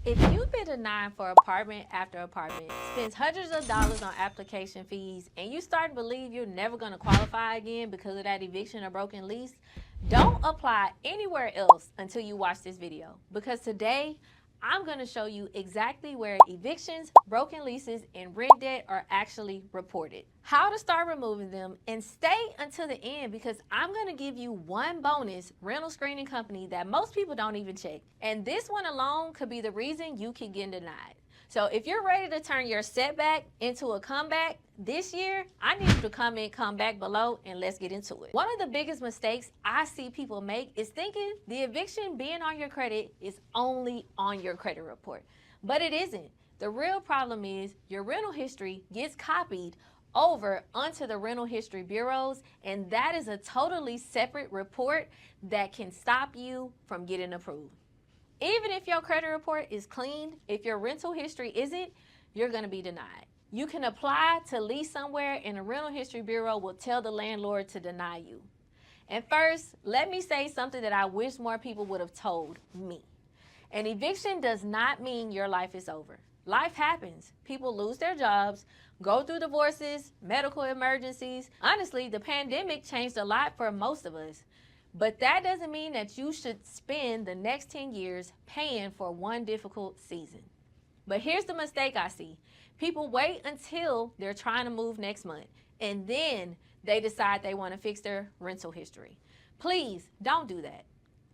If you've been denied for apartment after apartment, spends hundreds of dollars on application fees, and you start to believe you're never going to qualify again because of that eviction or broken lease, don't apply anywhere else until you watch this video. Because today, I'm going to show you exactly where evictions, broken leases, and rent debt are actually reported. How to start removing them, and stay until the end because I'm going to give you one bonus rental screening company that most people don't even check. And this one alone could be the reason you keep getting denied. So if you're ready to turn your setback into a comeback this year, I need you to come back below, and let's get into it. One of the biggest mistakes I see people make is thinking the eviction being on your credit is only on your credit report. But it isn't. The real problem is your rental history gets copied over onto the rental history bureaus, and that is a totally separate report that can stop you from getting approved. Even if your credit report is clean, if your rental history isn't, you're going to be denied. You can apply to lease somewhere, and the rental history bureau will tell the landlord to deny you. And first, let me say something that I wish more people would have told me. An eviction does not mean your life is over. Life happens. People lose their jobs, go through divorces, medical emergencies. Honestly, the pandemic changed a lot for most of us. But that doesn't mean that you should spend the next 10 years paying for one difficult season. But here's the mistake I see. People wait until they're trying to move next month, and then they decide they want to fix their rental history. Please don't do that.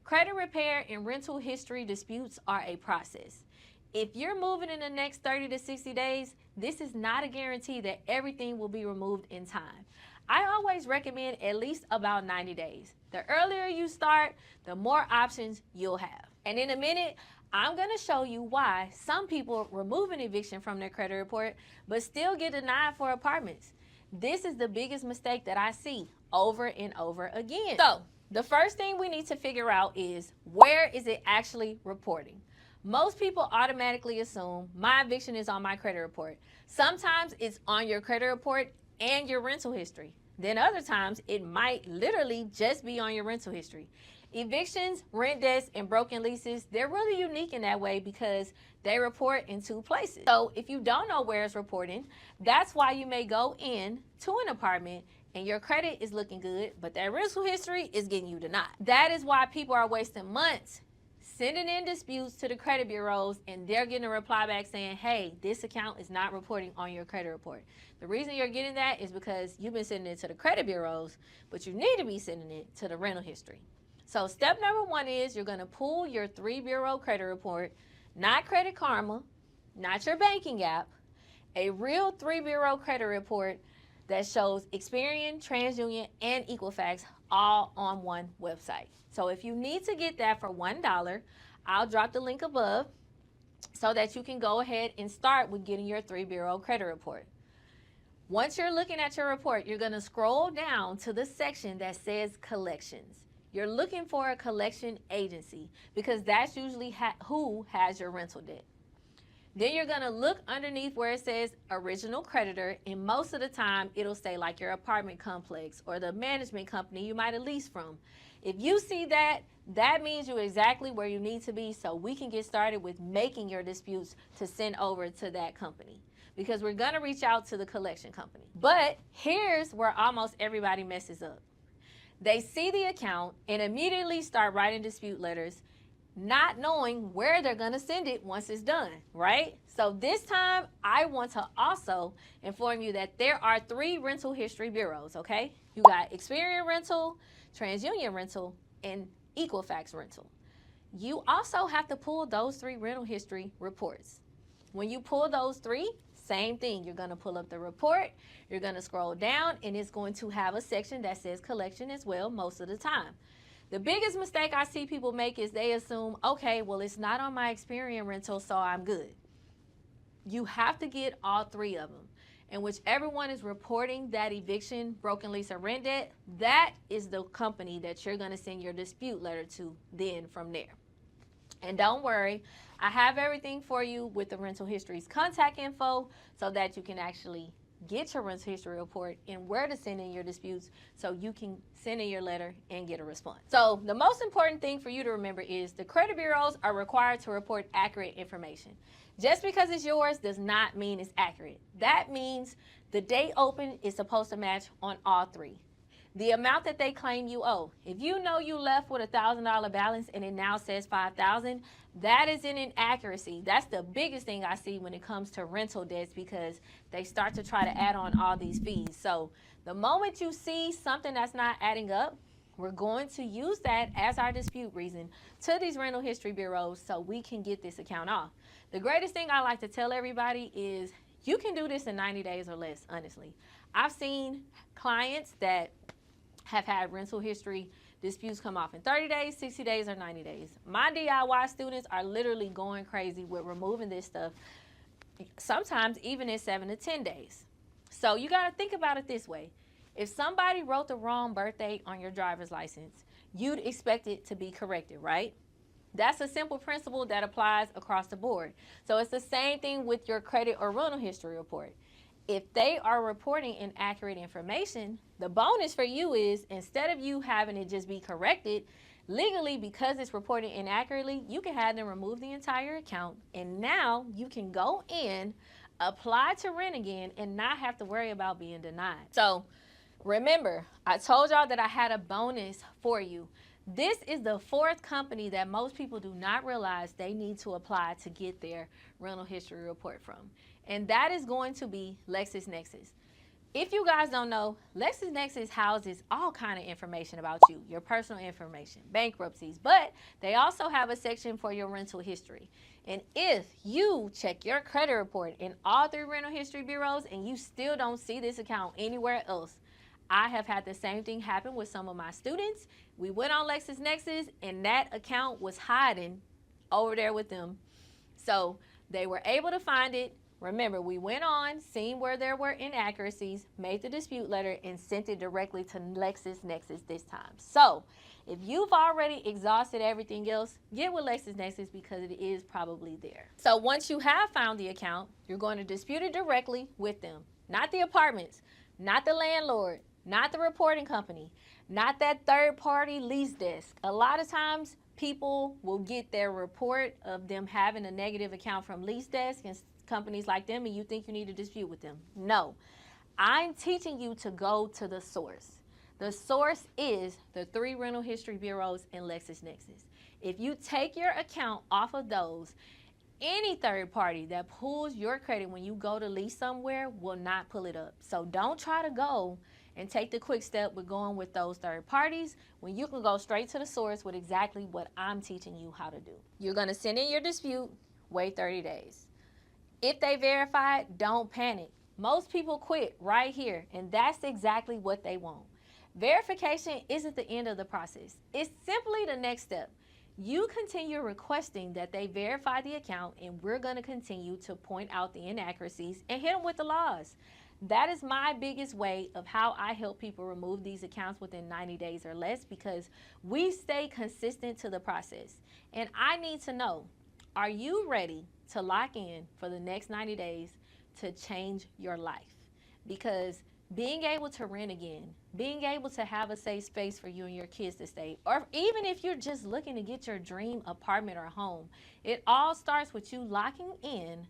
Credit repair and rental history disputes are a process. If you're moving in the next 30 to 60 days, this is not a guarantee that everything will be removed in time. I always recommend at least about 90 days. The earlier you start, the more options you'll have. And in a minute, I'm going to show you why some people remove an eviction from their credit report but still get denied for apartments. This is the biggest mistake that I see over and over again. So the first thing we need to figure out is, where is it actually reporting? Most people automatically assume my eviction is on my credit report. Sometimes it's on your credit report and your rental history. Then other times it might literally just be on your rental history. Evictions, rent debts, and broken leases, they're really unique in that way because they report in two places. So if you don't know where it's reporting, that's why you may go in to an apartment and your credit is looking good, but that rental history is getting you denied. That is why people are wasting months sending in disputes to the credit bureaus, and they're getting a reply back saying, hey, this account is not reporting on your credit report. The reason you're getting that is because you've been sending it to the credit bureaus, but you need to be sending it to the rental history. So step number one is you're going to pull your 3-bureau credit report, not Credit Karma, not your banking app, a real 3-bureau credit report that shows Experian, TransUnion, and Equifax all on one website. So if you need to get that for $1, I'll drop the link above so that you can go ahead and start with getting your 3-bureau credit report. Once you're looking at your report, you're going to scroll down to the section that says collections. You're looking for a collection agency because that's usually who has your rental debt. Then you're going to look underneath where it says original creditor, and most of the time it'll say like your apartment complex or the management company you might have leased from. If you see that, that means you're exactly where you need to be, so we can get started with making your disputes to send over to that company, because we're going to reach out to the collection company. But here's where almost everybody messes up. They see the account and immediately start writing dispute letters, not knowing where they're going to send it once it's done, right? So this time, I want to also inform you that there are 3 rental history bureaus, okay? You got Experian Rental, TransUnion Rental, and Equifax Rental. You also have to pull those 3 rental history reports. When you pull those 3, same thing. You're going to pull up the report, you're going to scroll down, and it's going to have a section that says collection as well most of the time. The biggest mistake I see people make is they assume, okay, well, it's not on my Experian rental, so I'm good. You have to get all 3 of them. And whichever one is reporting that eviction, broken lease, or rent debt, that is the company that you're going to send your dispute letter to then from there. And don't worry, I have everything for you with the rental history's contact info so that you can actually get your rental history report, and where to send in your disputes so you can send in your letter and get a response. So the most important thing for you to remember is the credit bureaus are required to report accurate information. Just because it's yours does not mean it's accurate. That means the date open is supposed to match on all three. The amount that they claim you owe. If you know you left with $1,000 balance and it now says $5,000, that is an inaccuracy. That's the biggest thing I see when it comes to rental debts, because they start to try to add on all these fees. So the moment you see something that's not adding up, we're going to use that as our dispute reason to these rental history bureaus so we can get this account off. The greatest thing I like to tell everybody is you can do this in 90 days or less, honestly. I've seen clients that have had rental history disputes come off in 30 days, 60 days, or 90 days. My DIY students are literally going crazy with removing this stuff, sometimes even in 7 to 10 days. So you got to think about it this way. If somebody wrote the wrong birth date on your driver's license, you'd expect it to be corrected, right? That's a simple principle that applies across the board. So it's the same thing with your credit or rental history report. If they are reporting inaccurate information, the bonus for you is, instead of you having it just be corrected, legally, because it's reported inaccurately, you can have them remove the entire account, and now you can go in, apply to rent again, and not have to worry about being denied. So remember, I told y'all that I had a bonus for you. This is the fourth company that most people do not realize they need to apply to get their rental history report from. And that is going to be LexisNexis. If you guys don't know, LexisNexis houses all kind of information about you, your personal information, bankruptcies, but they also have a section for your rental history. And if you check your credit report in all three rental history bureaus and you still don't see this account anywhere else, I have had the same thing happen with some of my students. We went on LexisNexis and that account was hiding over there with them. So they were able to find it. Remember, we went on, seen where there were inaccuracies, made the dispute letter, and sent it directly to LexisNexis this time. So if you've already exhausted everything else, get with LexisNexis because it is probably there. So once you have found the account, you're going to dispute it directly with them. Not the apartments, not the landlord, not the reporting company, not that third-party lease desk. A lot of times, people will get their report of them having a negative account from lease desk and companies like them, and you think you need to dispute with them. No, I'm teaching you to go to the source. The source is the three rental history bureaus and LexisNexis. If you take your account off of those, any third party that pulls your credit when you go to lease somewhere will not pull it up. So don't try to go and take the quick step with going with those third parties when you can go straight to the source with exactly what I'm teaching you how to do. You're going to send in your dispute, wait 30 days. If they verify it, don't panic. Most people quit right here, and that's exactly what they want. Verification isn't the end of the process. It's simply the next step. You continue requesting that they verify the account, and we're going to continue to point out the inaccuracies and hit them with the laws. That is my biggest way of how I help people remove these accounts within 90 days or less, because we stay consistent to the process. And I need to know, are you ready to lock in for the next 90 days to change your life? Because being able to rent again, being able to have a safe space for you and your kids to stay, or even if you're just looking to get your dream apartment or home, it all starts with you locking in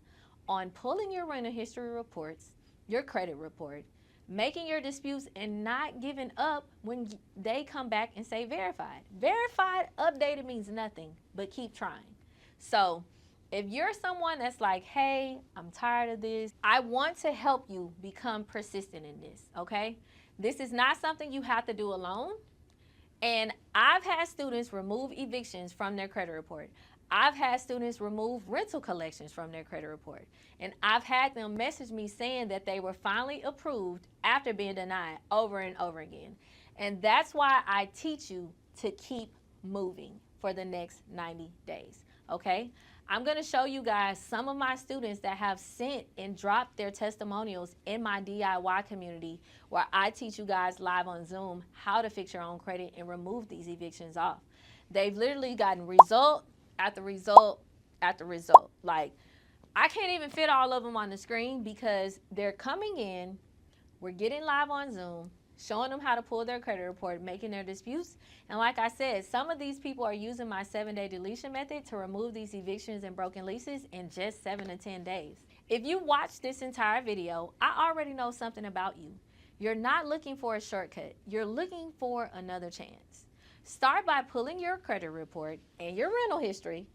on pulling your rental history reports, your credit report, making your disputes, and not giving up when they come back and say verified. Verified, updated means nothing, but keep trying. So if you're someone that's like, hey, I'm tired of this, I want to help you become persistent in this, okay? This is not something you have to do alone. And I've had students remove evictions from their credit report. I've had students remove rental collections from their credit report. And I've had them message me saying that they were finally approved after being denied over and over again. And that's why I teach you to keep moving for the next 90 days, okay? I'm going to show you guys some of my students that have sent and dropped their testimonials in my DIY community, where I teach you guys live on Zoom how to fix your own credit and remove these evictions off. They've literally gotten result after result after result. Like, I can't even fit all of them on the screen because they're coming in We're getting live on Zoom, showing them how to pull their credit report, making their disputes. And like I said, some of these people are using my 7-day deletion method to remove these evictions and broken leases in just 7 to 10 days. If you watched this entire video, I already know something about you. You're not looking for a shortcut. You're looking for another chance. Start by pulling your credit report and your rental history.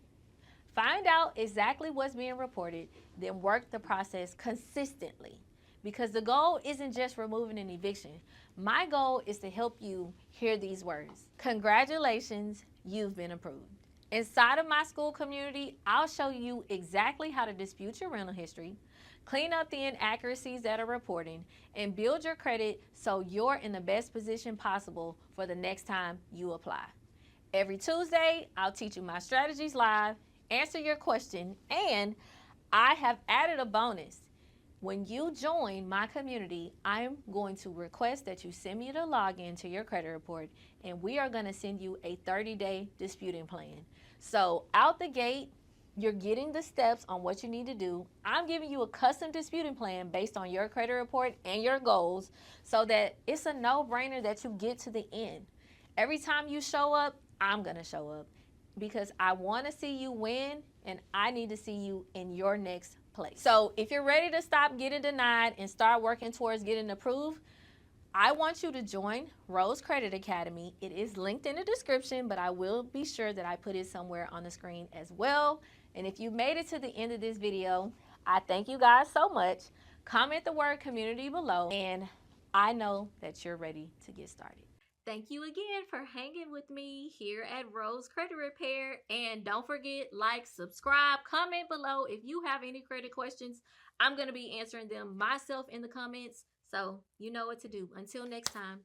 Find out exactly what's being reported, then work the process consistently. Because the goal isn't just removing an eviction. My goal is to help you hear these words. Congratulations, you've been approved. Inside of my school community, I'll show you exactly how to dispute your rental history, clean up the inaccuracies that are reporting, and build your credit so you're in the best position possible for the next time you apply. Every Tuesday, I'll teach you my strategies live, answer your question, and I have added a bonus. When you join my community, I'm going to request that you send me the login to your credit report, and we are going to send you a 30-day disputing plan. So out the gate, you're getting the steps on what you need to do. I'm giving you a custom disputing plan based on your credit report and your goals so that it's a no-brainer that you get to the end. Every time you show up, I'm going to show up because I want to see you win, and I need to see you in your next place. So if you're ready to stop getting denied and start working towards getting approved, I want you to join Rose Credit Academy. It is linked in the description, but I will be sure that I put it somewhere on the screen as well. And if you made it to the end of this video, I thank you guys so much. Comment the word community below, and I know that you're ready to get started. Thank you again for hanging with me here at Rose Credit Repair. And don't forget, like, subscribe, comment below if you have any credit questions. I'm going to be answering them myself in the comments. So you know what to do. Until next time.